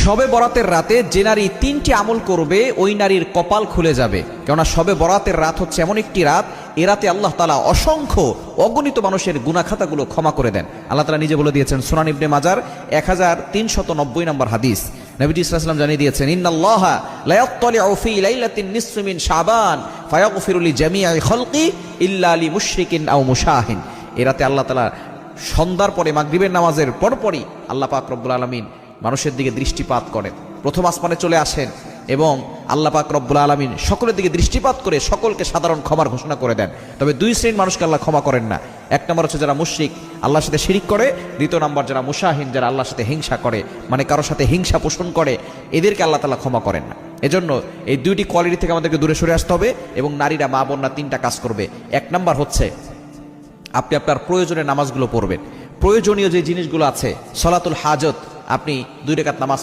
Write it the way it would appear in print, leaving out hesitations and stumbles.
শবে বরাতের রাতে যে নারী 3টি আমল করবে ওই নারীর কপাল খুলে যাবে। কেননা শবে বরাতের রাত হচ্ছে এমন একটি রাত, এ রাতে আল্লাহ তাআলা অসংখ্য অগণিত মানুষের গুনাহ খাতাগুলো ক্ষমা করে দেন। আল্লাহ তাআলা নিজে বলে দিয়েছেন সুনান ইবনে মাজার 1390 নম্বর হাদিস, নবীজি সাল্লাল্লাহু আলাইহি ওয়াসাল্লাম জানিয়ে দিয়েছেন, ইন্নাল্লাহা লা ইয়াত্তালিউ ফি লাইলাতিন নিসফি মিন শাবান ফায়াগফিরু লিজামিই খালকি ইল্লা লিমুশরিকিন আও মুশাহিন। এ রাতে আল্লাহ তাআলা সন্ধ্যার পরে মাগরিবের নামাজের পরপরই আল্লাহ পাক রব্বুল আলামিন মানুষের দিকে দৃষ্টিপাত করেন, প্রথম আসমানে চলে আসেন এবং আল্লাহ পাক রব্বুল আলামিন সকলের দিকে দৃষ্টিপাত করে সকলকে সাধারণ ক্ষমার ঘোষণা করে দেন। তবে দুই শ্রেণীর মানুষকে আল্লাহ ক্ষমা করেন না। এক নম্বর হচ্ছে যারা মুশরিক, আল্লাহর সাথে শিরিক করে। দ্বিতীয় নম্বর যারা মুশাহিন, যারা আল্লাহর সাথে হিংসা করে, মানে কারোর সাথে হিংসা পোষণ করে, এদেরকে আল্লাহ তাআলা ক্ষমা করেন না। এজন্য এই দুইটি কোয়ালিটি থেকে আমাদেরকে দূরে সরে আসতে হবে এবং নারীরা, মা বোনরা 3টা কাজ করবে। এক নম্বর হচ্ছে আপনি আপনার প্রয়োজনীয় নামাজগুলো পড়বেন। প্রয়োজনীয় যে জিনিসগুলো আছে, সলাতুল হাজত, আপনি 2 রাকাত নামাজ